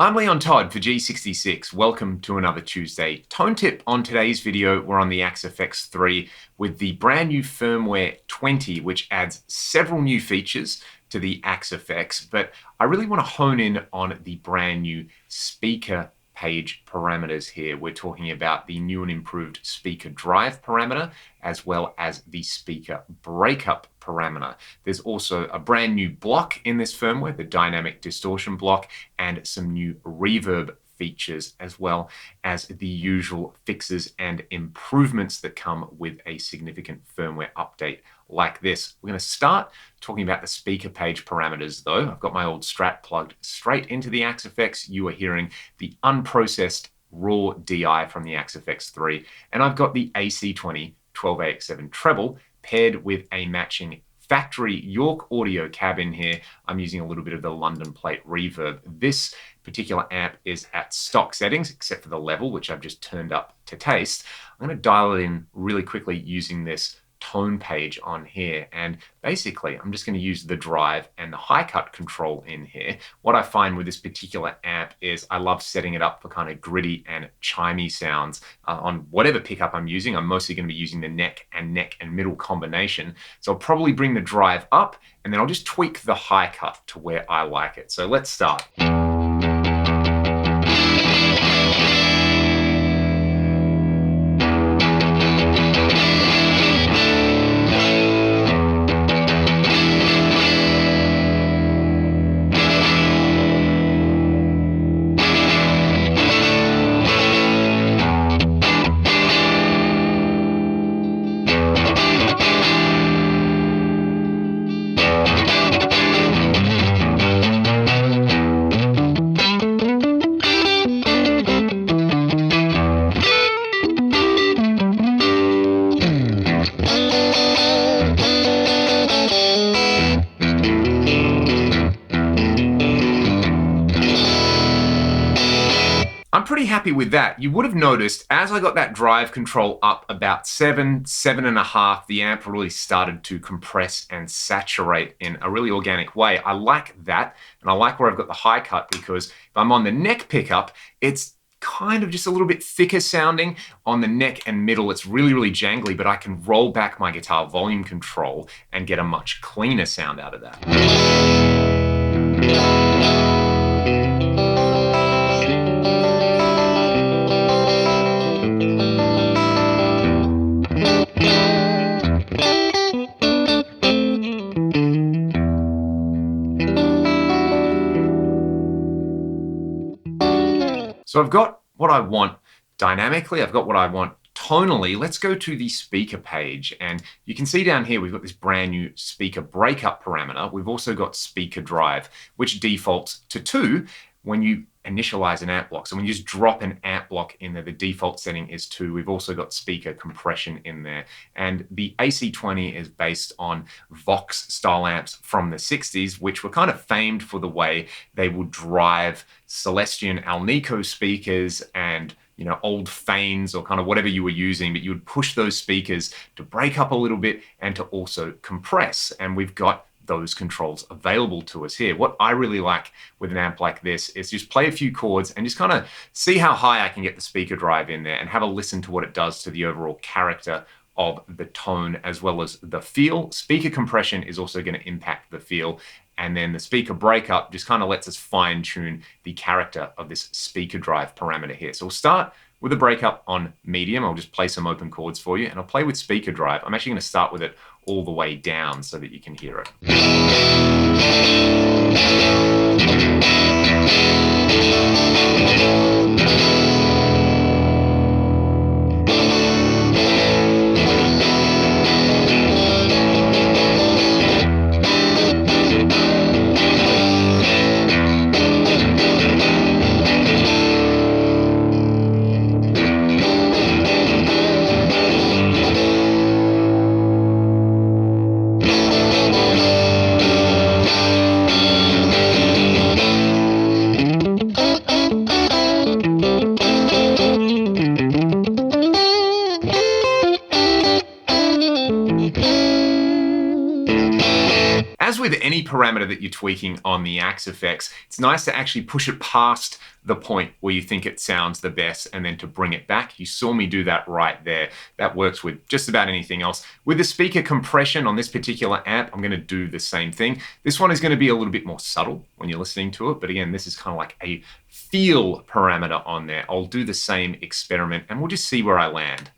I'm Leon Todd for G66. Welcome to another Tuesday tone tip. On today's video, we're on the FX3 with the brand new Firmware 20, which adds several new features to the FX, but I really want to hone in on the brand new speaker page parameters here. We're talking about the new and improved speaker drive parameter, as well as the speaker breakup parameter. There's also a brand new block in this firmware, the dynamic distortion block, and some new reverb features, as well as the usual fixes and improvements that come with a significant firmware update like this. We're going to start talking about the speaker page parameters though. I've got my old Strat plugged straight into the FX. You are hearing the unprocessed raw DI from the FX3, and I've got the AC20 12AX7 treble paired with a matching factory York audio cab in here. I'm using a little bit of the London plate reverb. This particular amp is at stock settings, except for the level, which I've just turned up to taste. I'm going to dial it in really quickly using this tone page on here, and basically I'm just going to use the drive and the high cut control in here. What I find with this particular amp is I love setting it up for kind of gritty and chimey sounds on whatever pickup I'm using. I'm mostly going to be using the neck and middle combination, so I'll probably bring the drive up and then I'll just tweak the high cut to where I like it. So let's start. I'm pretty happy with that. You would have noticed as I got that drive control up about 7.5, the amp really started to compress and saturate in a really organic way. I like that, and I like where I've got the high cut, because if I'm on the neck pickup, it's kind of just a little bit thicker sounding. On the neck and middle, it's really jangly, but I can roll back my guitar volume control and get a much cleaner sound out of that. So I've got what I want dynamically, I've got what I want tonally. Let's go to the speaker page, and you can see down here we've got this brand new speaker breakup parameter. We've also got speaker drive, which defaults to 2 when you initialize an amp block. So when you just drop an amp block in there, the default setting is 2. We've also got speaker compression in there. And the AC20 is based on Vox style amps from the 60s, which were kind of famed for the way they would drive Celestion Alnico speakers and old Fanes or kind of whatever you were using, but you would push those speakers to break up a little bit and to also compress. And we've got those controls available to us here. What I really like with an amp like this is just play a few chords and just kind of see how high I can get the speaker drive in there and have a listen to what it does to the overall character of the tone as well as the feel. Speaker compression is also going to impact the feel, and then the speaker breakup just kind of lets us fine tune the character of this speaker drive parameter here. So we'll start with a breakup on medium. I'll just play some open chords for you, and I'll play with speaker drive. I'm actually going to start with it all the way down so that you can hear it. parameter that you're tweaking on the Axe effects, it's nice to actually push it past the point where you think it sounds the best and then to bring it back. You saw me do that right there. That works with just about anything else. With the speaker compression on this particular amp, I'm going to do the same thing. This one is going to be a little bit more subtle when you're listening to it, but again, this is kind of like a feel parameter on there. I'll do the same experiment and we'll just see where I land.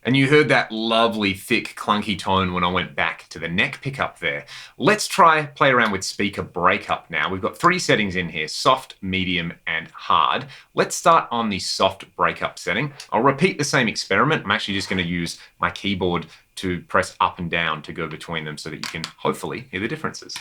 And you heard that lovely, thick, clunky tone when I went back to the neck pickup there. Let's play around with speaker breakup now. We've got 3 settings in here: soft, medium, and hard. Let's start on the soft breakup setting. I'll repeat the same experiment. I'm actually just going to use my keyboard to press up and down to go between them so that you can hopefully hear the differences.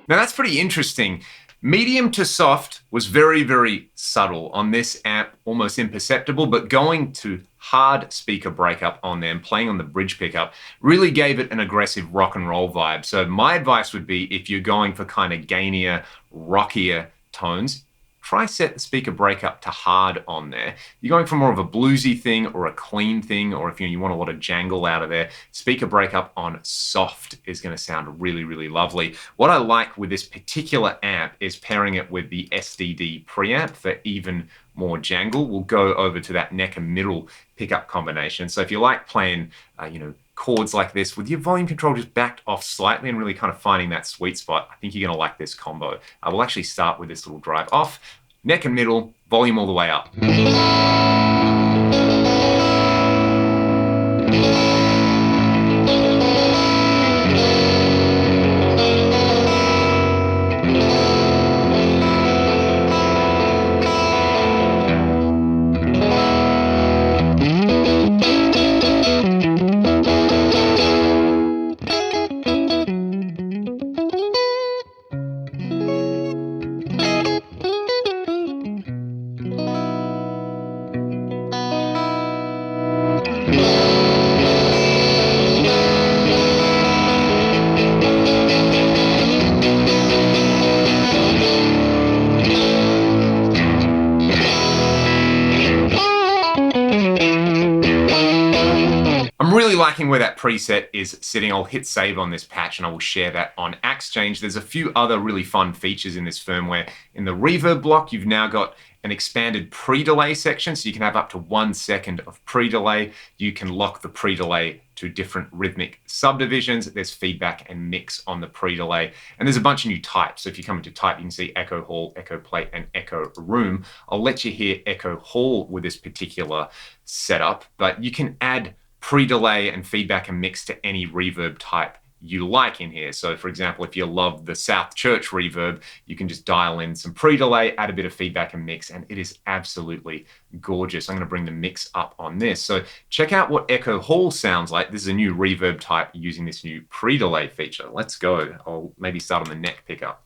Now that's pretty interesting. Medium to soft was very, very subtle on this amp, almost imperceptible, but going to hard speaker breakup on them, playing on the bridge pickup, really gave it an aggressive rock and roll vibe. So my advice would be, if you're going for kind of gainier, rockier tones, try set the speaker breakup to hard on there. You're going for more of a bluesy thing or a clean thing, or if you want a lot of jangle out of there, speaker breakup on soft is going to sound really, really lovely. What I like with this particular amp is pairing it with the SDD preamp for even more jangle. We'll go over to that neck and middle pickup combination. So if you like playing, chords like this with your volume control just backed off slightly and really kind of finding that sweet spot, I think you're going to like this combo. We'll actually start with this little drive off, neck and middle, volume all the way up. I'm really liking where that preset is sitting. I'll hit save on this patch and I will share that on Exchange. There's a few other really fun features in this firmware. In the reverb block, you've now got an expanded pre-delay section, so you can have up to 1 second of pre-delay. You can lock the pre-delay to different rhythmic subdivisions. There's feedback and mix on the pre-delay. And there's a bunch of new types. So if you come into type, you can see Echo Hall, Echo Plate, and Echo Room. I'll let you hear Echo Hall with this particular setup, but you can add pre-delay and feedback and mix to any reverb type you like in here. So for example, if you love the South Church reverb, you can just dial in some pre-delay, add a bit of feedback and mix, and it is absolutely gorgeous. I'm going to bring the mix up on this. So check out what Echo Hall sounds like. This is a new reverb type using this new pre-delay feature. Let's go. I'll maybe start on the neck pickup.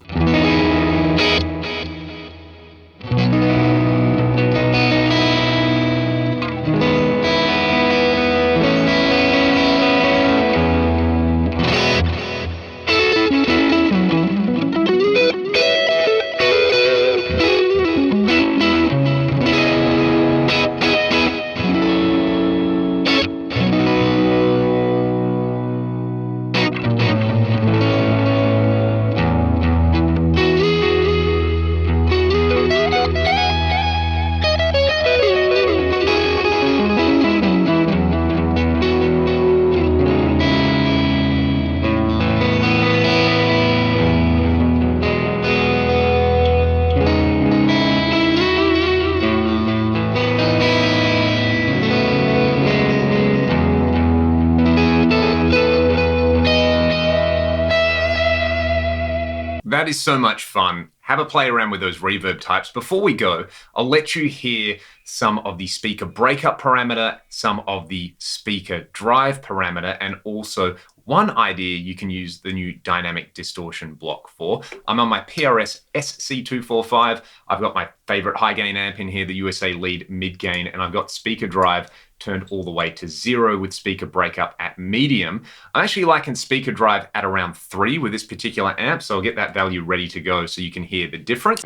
That is so much fun. Have a play around with those reverb types. Before we go, I'll let you hear some of the speaker breakup parameter, some of the speaker drive parameter, and also one idea you can use the new dynamic distortion block for. I'm on my PRS SC245. I've got my favorite high gain amp in here, the USA Lead mid gain, and I've got speaker drive turned all the way to 0 with speaker breakup at medium. I'm actually liking speaker drive at around 3 with this particular amp, so I'll get that value ready to go so you can hear the difference.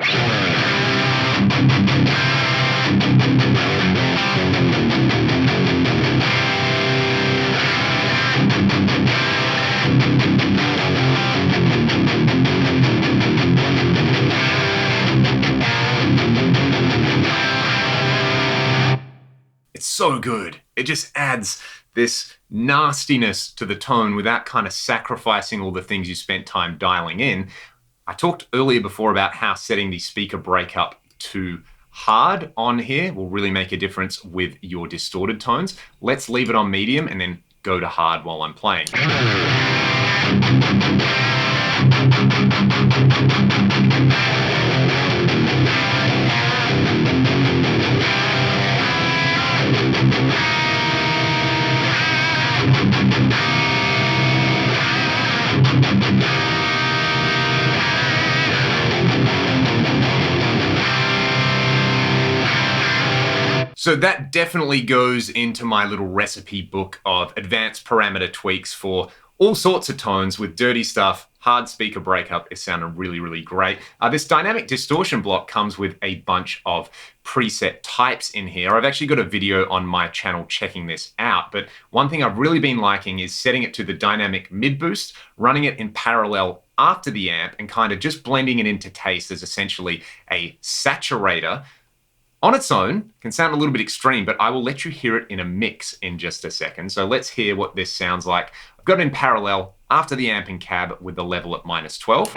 It's so good. It just adds this nastiness to the tone without kind of sacrificing all the things you spent time dialing in. I talked earlier before about how setting the speaker breakup to hard on here will really make a difference with your distorted tones. Let's leave it on medium and then go to hard while I'm playing. So that definitely goes into my little recipe book of advanced parameter tweaks for all sorts of tones with dirty stuff. Hard speaker breakup is sounding really, really great. This dynamic distortion block comes with a bunch of preset types in here. I've actually got a video on my channel checking this out, but one thing I've really been liking is setting it to the dynamic mid boost, running it in parallel after the amp, and kind of just blending it into taste as essentially a saturator. On its own, can sound a little bit extreme, but I will let you hear it in a mix in just a second. So let's hear what this sounds like. I've got it in parallel after the amp and cab with the level at -12.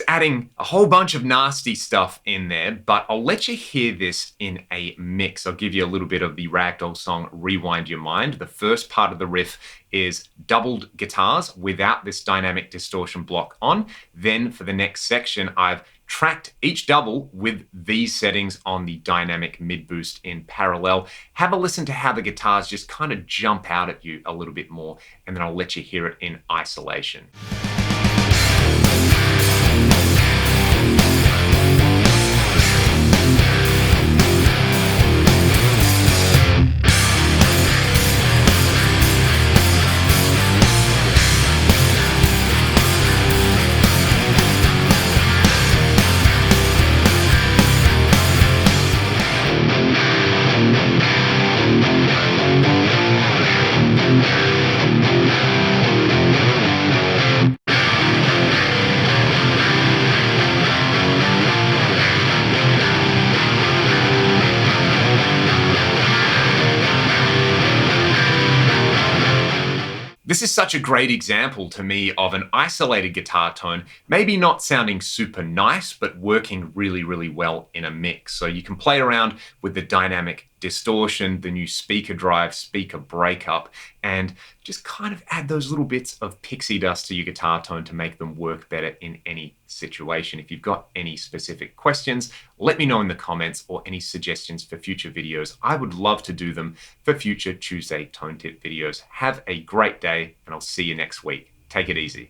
Adding a whole bunch of nasty stuff in there, but I'll let you hear this in a mix. I'll give you a little bit of the Ragdoll song Rewind Your Mind. The first part of the riff is doubled guitars without this dynamic distortion block on. Then for the next section, I've tracked each double with these settings on the dynamic mid boost in parallel. Have a listen to how the guitars just kind of jump out at you a little bit more, and then I'll let you hear it in isolation. This is such a great example to me of an isolated guitar tone, maybe not sounding super nice, but working really, really well in a mix. So you can play around with the dynamic distortion, the new speaker drive, speaker breakup, and just kind of add those little bits of pixie dust to your guitar tone to make them work better in any situation. If you've got any specific questions, let me know in the comments, or any suggestions for future videos. I would love to do them for future Tuesday Tone Tip videos. Have a great day, and I'll see you next week. Take it easy.